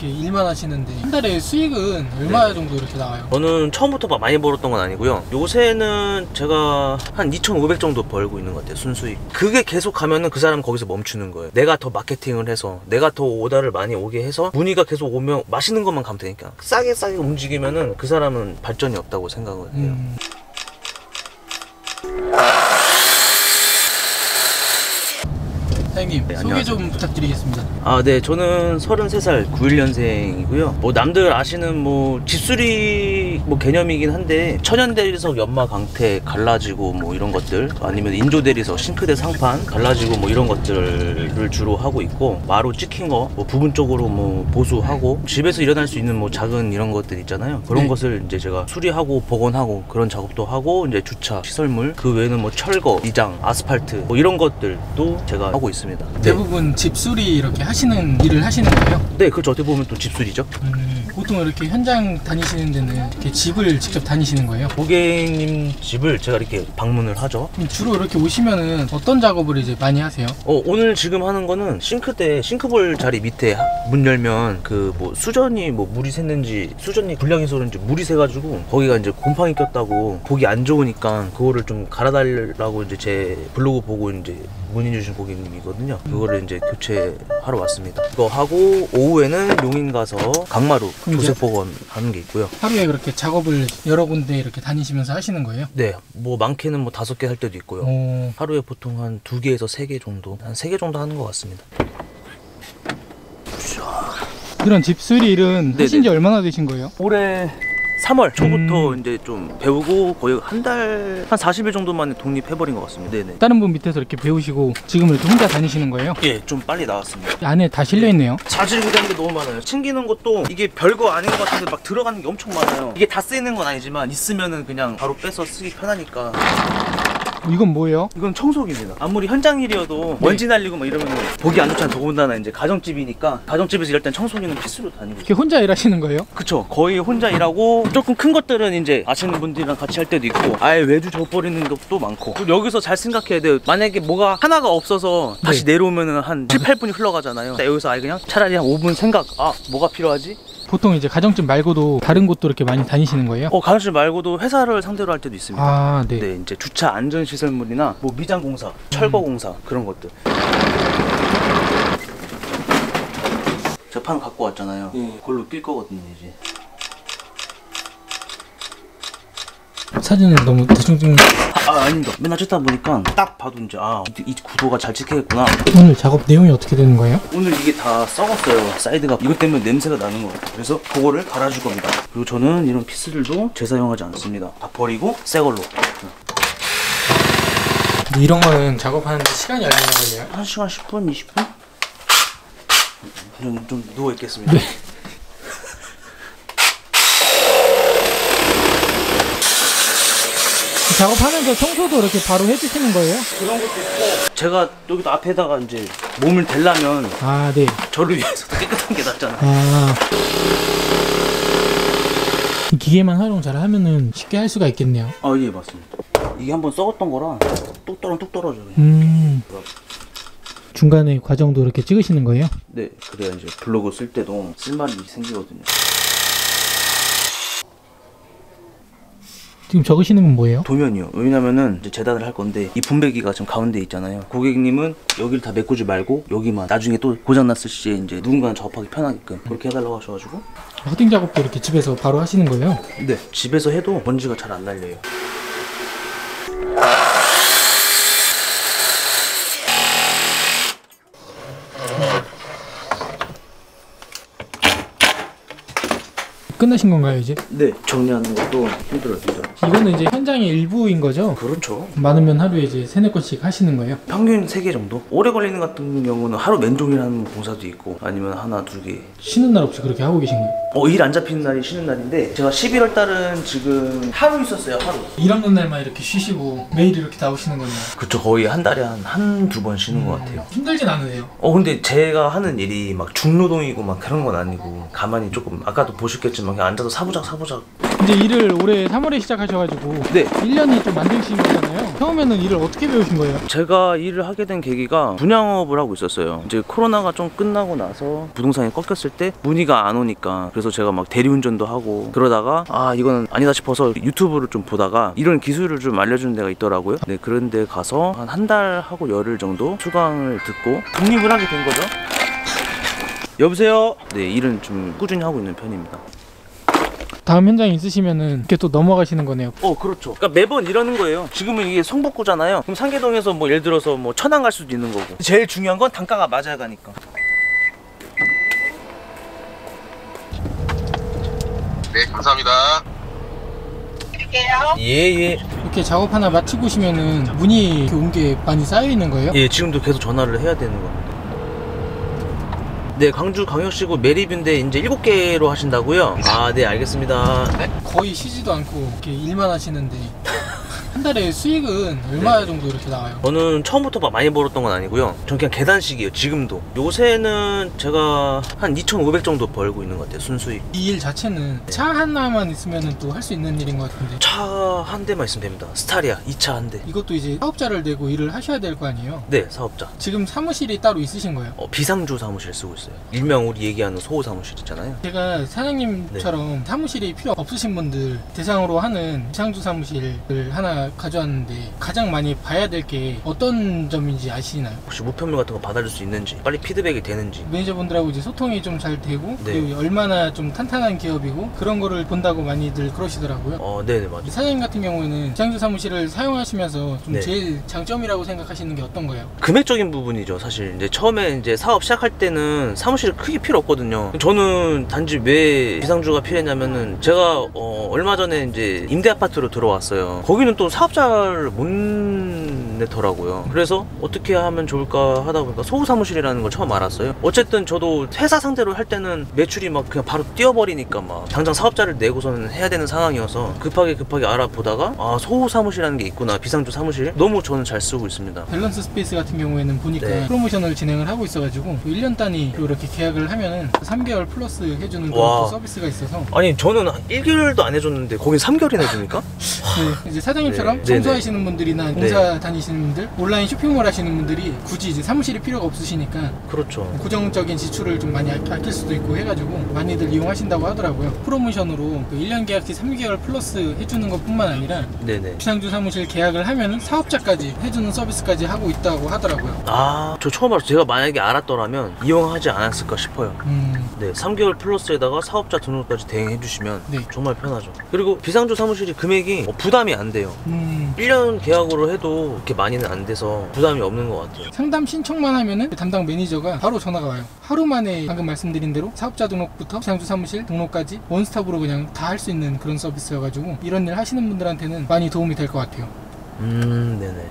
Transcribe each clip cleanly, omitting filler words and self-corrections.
이렇게 일만 하시는데 한 달에 수익은 얼마 네. 정도 이렇게 나와요? 저는 처음부터 막 많이 벌었던 건 아니고요. 요새는 제가 한 2,500 정도 벌고 있는 것 같아요, 순수익. 그게 계속 가면은 그 사람은 거기서 멈추는 거예요. 내가 더 마케팅을 해서, 내가 더 오더를 많이 오게 해서 문의가 계속 오면 맛있는 것만 가면 되니까 싸게 움직이면은 그 사람은 발전이 없다고 생각을 해요. 사장님, 네, 소개 좀 부탁드리겠습니다. 아, 네. 저는 33살 91년생이고요. 뭐 남들 아시는 뭐 집수리 뭐 개념이긴 한데 천연 대리석, 연마, 강태 갈라지고 뭐 이런 것들, 아니면 인조 대리석, 싱크대 상판 갈라지고 뭐 이런 것들을 주로 하고 있고, 마루 찍힌 거 뭐 부분적으로 뭐 보수하고, 집에서 일어날 수 있는 뭐 작은 이런 것들 있잖아요. 그런 네. 것을 이제 제가 수리하고 복원하고 그런 작업도 하고, 이제 주차 시설물, 그 외에는 뭐 철거, 이장, 아스팔트 뭐 이런 것들도 제가 하고 있습니다. 대부분 집수리 이렇게 하시는 일을 하시는 거예요? 네, 그렇죠. 어떻게 보면 또 집수리죠. 보통 이렇게 현장 다니시는 데는 이렇게 집을 직접 다니시는 거예요? 고객님 집을 제가 이렇게 방문을 하죠. 그럼 주로 이렇게 오시면은 어떤 작업을 이제 많이 하세요? 오늘 지금 하는 거는 싱크볼 자리 밑에 문 열면 그 뭐 수전이 뭐 물이 샜는지, 수전이 불량해서 그런지 물이 새가지고 거기가 이제 곰팡이 꼈다고 보기 안 좋으니까 그거를 좀 갈아달라고 이제 제 블로그 보고 이제 문의 주신 고객님이거든요. 그거를 이제 교체하러 왔습니다. 그거 하고 오후에는 용인 가서 강마루 조색 복원 하는 게 있고요. 하루에 그렇게 작업을 여러 군데 이렇게 다니시면서 하시는 거예요? 네, 뭐 많게는 뭐 5개 할 때도 있고요. 하루에 보통 한 2개에서 3개 정도, 한 3개 정도 하는 것 같습니다. 이런 집수리 일은 네네. 하신 지 얼마나 되신 거예요? 올해 3월 초부터 이제 좀 배우고 거의 한 40일 정도 만에 독립해버린 것 같습니다. 네네. 다른 분 밑에서 이렇게 배우시고 지금 이렇게 혼자 다니시는 거예요? 예, 좀 빨리 나왔습니다. 안에 다 실려있네요. 자질구레한 게 너무 많아요. 챙기는 것도 이게 별거 아닌 것 같은데 막 들어가는 게 엄청 많아요. 이게 다 쓰이는 건 아니지만 있으면은 그냥 바로 빼서 쓰기 편하니까. 이건 뭐예요? 이건 청소기입니다. 아무리 현장 일이어도 먼지 날리고 막 이러면 보기 안 좋잖아. 더군다나 이제 가정집이니까, 가정집에서 일할 땐 청소기는 필수로 다니고. 이렇게 혼자 일하시는 거예요? 그쵸. 거의 혼자 일하고, 조금 큰 것들은 이제 아시는 분들이랑 같이 할 때도 있고, 아예 외주 줘버리는 것도 많고. 그리고 여기서 잘 생각해야 돼요. 만약에 뭐가 하나가 없어서 다시 내려오면은 한 7, 8분이 흘러가잖아요. 여기서 아예 그냥 차라리 한 5분 생각, 뭐가 필요하지? 보통 이제 가정집 말고도 다른 곳도 이렇게 많이 다니시는 거예요? 가정집 말고도 회사를 상대로 할 때도 있습니다. 아, 네. 네, 이제 주차 안전시설물이나 뭐 미장공사, 철거공사 그런 것들. 재판 갖고 왔잖아요. 그걸로 낄 거거든요, 이제. 사진을 너무 대충 찍는. 아닙니다. 맨날 찍다 보니까 딱 봐도 이제 이 구도가 잘 찍히겠구나. 오늘 작업 내용이 어떻게 되는 거예요? 오늘 이게 다 썩었어요. 사이드가. 이것 때문에 냄새가 나는 것 같아요. 그래서 그거를 갈아줄 겁니다. 그리고 저는 이런 피스들도 재사용하지 않습니다. 다 버리고 새 걸로. 이런 거는 작업하는데 시간이 얼마나 걸려요? 1시간 10분, 20분? 그냥 좀 누워 있겠습니다. 네. 작업하면서 청소도 이렇게 바로 해주시는 거예요? 그런 것도 있고, 제가 여기도 앞에다가 이제 몸을 대려면 네. 저를 위해서 더 깨끗한 게 낫잖아요. 이 기계만 활용 잘 하면은 쉽게 할 수가 있겠네요. 예, 맞습니다. 이게 한번 썩었던 거라 뚝 떨어져요. 중간에 과정도 이렇게 찍으시는 거예요? 네, 그래야 이제 블로그 쓸 때도 쓸말이 생기거든요. 지금 적으시는 건 뭐예요? 도면이요. 왜냐면은 이제 재단을 할 건데 이 분배기가 지금 가운데 있잖아요. 고객님은 여기를 다 메꾸지 말고 여기만, 나중에 또 고장났을 시에 이제 누군가는 작업하기 편하게끔 그렇게 해달라고 하셔가지고. 커팅 작업도 이렇게 집에서 바로 하시는 거예요? 네, 집에서 해도 먼지가 잘 안 날려요. 끝나신 건가요 이제? 네, 정리하는 것도 힘들어요, 진짜. 이거는 이제 현장의 일부인 거죠? 그렇죠. 많으면 하루에 이제 3-4건씩 하시는 거예요? 평균 3개 정도? 오래 걸리는 같은 경우는 하루 맨종일 하는 공사도 있고, 아니면 하나, 2개. 쉬는 날 없이 그렇게 하고 계신 거예요? 일 안 잡히는 날이 쉬는 날인데, 제가 11월 달은 지금 하루 있었어요, 하루. 일 없는 날만 이렇게 쉬시고 매일 이렇게 나오시는 거네요? 그쵸, 거의 한 달에 한두 번 쉬는 것 같아요. 힘들진 않으세요? 근데 제가 하는 일이 막 중노동이고 막 그런 건 아니고, 가만히 조금, 아까도 보셨겠지만 그냥 앉아서 사부작 이제 일을 올해 3월에 시작하셔가지고 네. 1년이 좀 안 되신 거잖아요. 처음에는 일을 어떻게 배우신 거예요? 제가 일을 하게 된 계기가 분양업을 하고 있었어요. 이제 코로나가 좀 끝나고 나서 부동산이 꺾였을 때 문의가 안 오니까, 그래서 제가 막 대리운전도 하고 그러다가 아 이건 아니다 싶어서 유튜브를 좀 보다가 이런 기술을 좀 알려주는 데가 있더라고요. 네, 그런 데 가서 한 달 하고 열흘 정도 수강을 듣고 독립을 하게 된 거죠. 여보세요? 네, 일은 좀 꾸준히 하고 있는 편입니다. 다음 현장 있으시면은 이렇게 또 넘어가시는 거네요. 그렇죠. 그러니까 매번 이러는 거예요. 지금은 이게 성북구잖아요. 그럼 상계동에서 뭐 예를 들어서 뭐 천안 갈 수도 있는 거고. 제일 중요한 건 단가가 맞아야 가니까. 네, 감사합니다. 예예. 이렇게 작업 하나 마치고 오시면은 문의 이렇게 온 게 많이 쌓여 있는 거예요? 예, 지금도 계속 전화를 해야 되는 겁니다. 네, 광주 광역시구 매립인데 이제 7개로 하신다고요? 아, 네, 알겠습니다. 거의 쉬지도 않고 이렇게 일만 하시는데 한 달에 수익은 얼마 정도 이렇게 나와요? 저는 처음부터 막 많이 벌었던 건 아니고요. 전 그냥 계단식이에요, 지금도. 요새는 제가 한 2,500 정도 벌고 있는 것 같아요, 순수익. 이 일 자체는 차 하나만 있으면은 또 할 수 있는 일인 것 같은데 차 한 대만 있으면 됩니다. 스타리아 2차 한 대. 이것도 이제 사업자를 내고 일을 하셔야 될 거 아니에요? 네, 사업자. 지금 사무실이 따로 있으신 거예요? 비상주 사무실 쓰고 있어요. 일명 우리 얘기하는 소호 사무실 있잖아요. 제가 사장님처럼 사무실이 필요 없으신 분들 대상으로 하는 비상주 사무실을 하나 가져왔는데 가장 많이 봐야 될 게 어떤 점인지 아시나요? 혹시 우편물 같은 거 받아줄 수 있는지, 빨리 피드백이 되는지. 매니저분들하고 이제 소통이 좀 잘 되고 네. 그리고 얼마나 좀 탄탄한 기업이고 그런 거를 본다고 많이들 그러시더라고요. 네네, 맞아요. 사장님 같은 경우에는 비상주 사무실을 사용하시면서 좀 네. 제일 장점이라고 생각하시는 게 어떤 거예요? 금액적인 부분이죠. 사실 이제 처음에 이제 사업 시작할 때는 사무실이 크게 필요 없거든요. 저는 단지 왜 비상주가 필요했냐면은 제가 얼마 전에 이제 임대 아파트로 들어왔어요. 거기는 또 사업자를 못 내더라고요. 그래서 어떻게 하면 좋을까 하다 보니까 소호 사무실이라는 걸 처음 알았어요. 어쨌든 저도 회사 상대로 할 때는 매출이 막 그냥 바로 뛰어버리니까 막 당장 사업자를 내고서는 해야 되는 상황이어서 급하게 알아보다가 아, 소호 사무실이라는 게 있구나. 비상주 사무실 너무 저는 잘 쓰고 있습니다. 밸런스 스페이스 같은 경우에는 보니까 네. 프로모션을 진행을 하고 있어가지고 1년 단위로 이렇게 계약을 하면은 3개월 플러스 해주는 그런 와. 또 서비스가 있어서 아니 저는 1개월도 안 해줬는데 거긴 3개월이나 해줍니까? 네, 이제 사장님처럼 네. 청소하시는 분들이나 공사 네. 다니시는 분들, 온라인 쇼핑몰 하시는 분들이 굳이 이제 사무실이 필요가 없으시니까 그렇죠. 고정적인 지출을 좀 많이 아낄 수도 있고 해가지고 많이들 이용하신다고 하더라고요. 프로모션으로 그 1년 계약시 3개월 플러스 해주는 것뿐만 아니라 네네. 비상주 사무실 계약을 하면은 사업자까지 해주는 서비스까지 하고 있다고 하더라고요. 아, 저 처음 알았어요. 제가 만약에 알았더라면 이용하지 않았을까 싶어요. 네, 3개월 플러스에다가 사업자 등록까지 대행해 주시면 네. 정말 편하죠. 그리고 비상주 사무실이 금액이 부담이 안 돼요. 1년 계약으로 해도 그렇게 많이는 안 돼서 부담이 없는 것 같아요. 상담 신청만 하면은 담당 매니저가 바로 전화가 와요. 하루 만에 방금 말씀드린 대로 사업자 등록부터 비상주 사무실 등록까지 원스톱으로 그냥 다 할 수 있는 그런 서비스여가지고 이런 일 하시는 분들한테는 많이 도움이 될 것 같아요. 네네.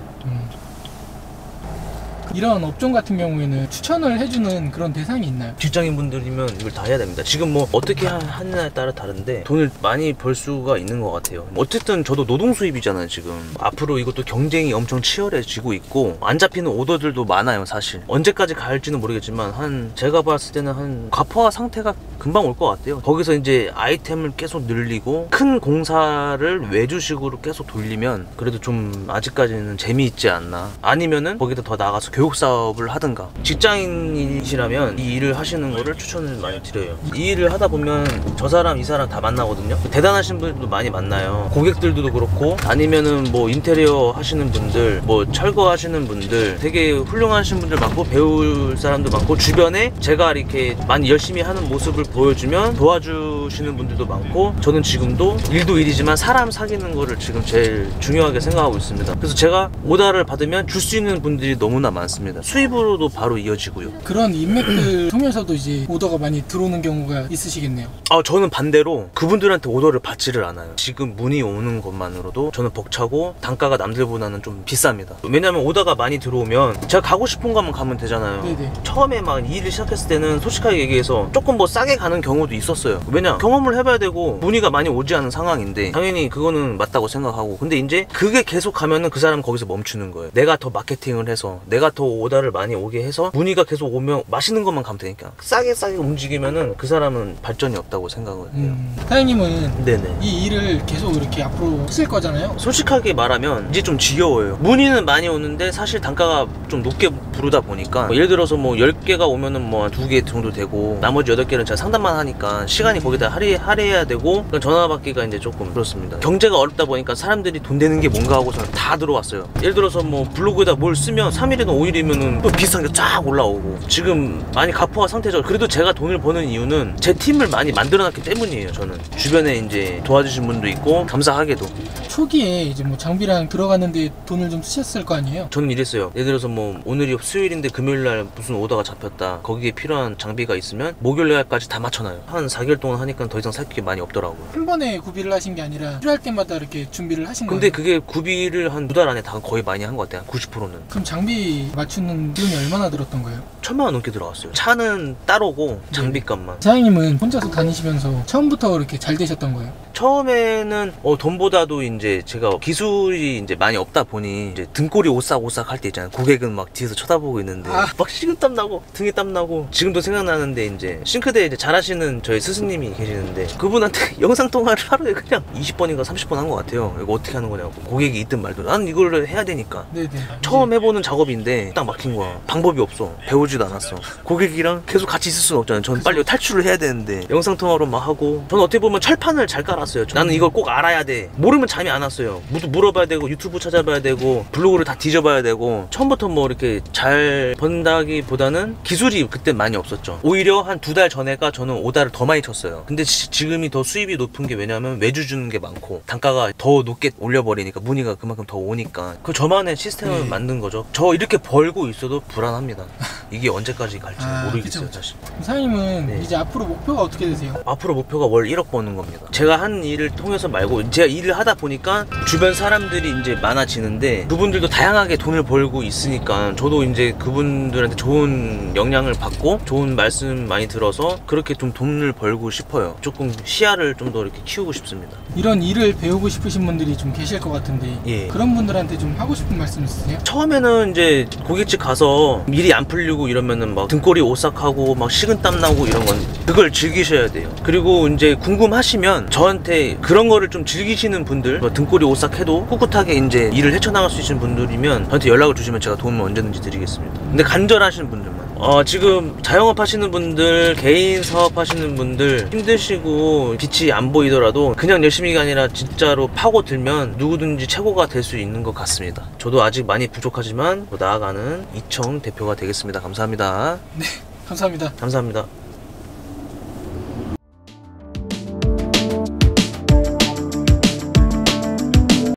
이런 업종 같은 경우에는 추천을 해주는 그런 대상이 있나요? 직장인 분들이면 이걸 다 해야 됩니다. 지금 뭐 어떻게 하느냐에 따라 다른데 돈을 많이 벌 수가 있는 것 같아요. 어쨌든 저도 노동 수입이잖아요. 지금 앞으로 이것도 경쟁이 엄청 치열해지고 있고 안 잡히는 오더들도 많아요. 사실 언제까지 갈지는 모르겠지만 제가 봤을 때는 한 과포화 상태가 금방 올 것 같아요. 거기서 이제 아이템을 계속 늘리고 큰 공사를 외주식으로 계속 돌리면 그래도 좀 아직까지는 재미있지 않나. 아니면은 거기다 더 나가서 교육 사업을 하든가. 직장인이시라면 이 일을 하시는 거를 추천을 많이 드려요. 이 일을 하다 보면 저 사람 이 사람 다 만나거든요. 대단하신 분들도 많이 만나요. 고객들도 그렇고 아니면은 뭐 인테리어 하시는 분들, 뭐 철거 하시는 분들, 되게 훌륭하신 분들 많고 배울 사람도 많고 주변에 제가 이렇게 많이 열심히 하는 모습을 보여주면 도와주시는 분들도 많고 저는 지금도 일도 일이지만 사람 사귀는 거를 지금 제일 중요하게 생각하고 있습니다. 그래서 제가 오더를 받으면 줄 수 있는 분들이 너무나 많습니다. 수입으로도 바로 이어지고요. 그런 인맥들 통해서도 이제 오더가 많이 들어오는 경우가 있으시겠네요. 저는 반대로 그분들한테 오더를 받지를 않아요. 지금 문의 오는 것만으로도 저는 벅차고 단가가 남들보다는 좀 비쌉니다. 왜냐면 오더가 많이 들어오면 제가 가고 싶은 것만 가면 되잖아요. 네네. 처음에 막 이 일을 시작했을 때는 솔직하게 얘기해서 조금 뭐 싸게 가는 경우도 있었어요. 왜냐 경험을 해봐야 되고 문의가 많이 오지 않은 상황인데 당연히 그거는 맞다고 생각하고 근데 이제 그게 계속 가면은 그 사람은 거기서 멈추는 거예요. 내가 더 마케팅을 해서 내가 더 더 오다를 많이 오게 해서 문의가 계속 오면 맛있는 것만 가면 되니까 싸게 움직이면은 그 사람은 발전이 없다고 생각을 해요. 사장님은 네네. 이 일을 계속 이렇게 앞으로 하실 거잖아요. 솔직하게 말하면 이제 좀 지겨워요. 문의는 많이 오는데 사실 단가가 좀 높게 부르다 보니까 예를 들어서 뭐 10개가 오면은 뭐 2개 정도 되고 나머지 8개는 제가 상담만 하니까 시간이 거기다 할애해야 되고 그러니까 전화 받기가 이제 조금 그렇습니다. 경제가 어렵다 보니까 사람들이 돈 되는 게 뭔가 하고서는 다 들어왔어요. 예를 들어서 뭐 블로그에다 뭘 쓰면 3일이나 5일이면은 또 비슷한 게 쫙 올라오고 지금 많이 가포화 상태죠. 그래도 제가 돈을 버는 이유는 제 팀을 많이 만들어놨기 때문이에요. 저는 주변에 이제 도와주신 분도 있고 감사하게도 초기에 이제 뭐 장비랑 들어가는데 돈을 좀 쓰셨을 거 아니에요? 저는 이랬어요. 예를 들어서 뭐 오늘이 수요일인데 금요일날 무슨 오더가 잡혔다. 거기에 필요한 장비가 있으면 목요일날까지 다 맞춰놔요. 한 4개월 동안 하니까 더 이상 살 게 많이 없더라고요. 한 번에 구비를 하신 게 아니라 필요할 때마다 이렇게 준비를 하신 거예요? 근데 그게 구비를 한 2달 안에 다 거의 많이 한 것 같아요. 90%는. 그럼 장비 맞추는 비용이 얼마나 들었던 거예요? 1000만 원 넘게 들어갔어요. 차는 따로고 장비값만. 사장님은 혼자서 다니시면서 처음부터 이렇게 잘 되셨던 거예요? 처음에는 돈보다도 이제 제가 기술이 이제 많이 없다 보니 이제 등골이 오싹오싹 할 때 있잖아요. 고객은 막 뒤에서 쳐다보고 있는데 막 식은땀 나고 등에 땀 나고 지금도 생각나는데 이제 싱크대에 이제 잘하시는 저희 스승님이 계시는데 그분한테 영상 통화를 하루에 그냥 20번인가 30번 한 것 같아요. 이거 어떻게 하는 거냐고. 고객이 있든 말든 난 이걸 해야 되니까. 네네. 처음 해보는 작업인데 딱 막힌 거야. 방법이 없어. 배우지도 않았어. 고객이랑 계속 같이 있을 수는 없잖아요. 전 빨리 탈출을 해야 되는데 영상 통화로 막 하고 저는 어떻게 보면 철판을 잘 깔았어요. 나는 이걸 꼭 알아야 돼. 모르면 잠이 안 왔어요. 물어봐야 되고 유튜브 찾아봐야 되고 블로그를 다 뒤져봐야 되고 처음부터 뭐 이렇게 잘 번다기보다는 기술이 그때 많이 없었죠. 오히려 한 2달 전에가 저는 오다를 더 많이 쳤어요. 근데 지금이 더 수입이 높은 게 왜냐면 외주 주는 게 많고 단가가 더 높게 올려버리니까 문의가 그만큼 더 오니까 그 저만의 시스템을 만든 거죠. 저 이렇게 벌고 있어도 불안합니다. 이게 언제까지 갈지 모르겠어요. 그쵸. 사실. 사장님은 네. 이제 앞으로 목표가 어떻게 되세요? 앞으로 목표가 월 1억 버는 겁니다. 제가 한 일을 통해서 말고 제가 일을 하다 보니까 주변 사람들이 이제 많아지는데 그분들도 다양하게 돈을 벌고 있으니까 저도 이제 그분들한테 좋은 영향을 받고 좋은 말씀 많이 들어서 그렇게 좀 돈을 벌고 싶어요. 조금 시야를 좀 더 이렇게 키우고 싶습니다. 이런 일을 배우고 싶으신 분들이 좀 계실 것 같은데 예. 그런 분들한테 좀 하고 싶은 말씀 있으세요? 처음에는 이제 고깃집 가서 일이 안 풀리고 이러면은 막 등골이 오싹하고 막 식은땀 나고 이런 건 그걸 즐기셔야 돼요. 그리고 이제 궁금하시면 저한테 그런 거를 좀 즐기시는 분들 뭐 등골이 오싹해도 꿋꿋하게 이제 일을 헤쳐나갈 수 있는 분들이면 저한테 연락을 주시면 제가 도움을 언제든지 드리겠습니다. 근데 간절하신 분들만 지금 자영업 하시는 분들 개인 사업 하시는 분들 힘드시고 빛이 안 보이더라도 그냥 열심히가 아니라 진짜로 파고들면 누구든지 최고가 될 수 있는 것 같습니다. 저도 아직 많이 부족하지만 나아가는 이청 대표가 되겠습니다. 감사합니다. 네, 감사합니다. 감사합니다.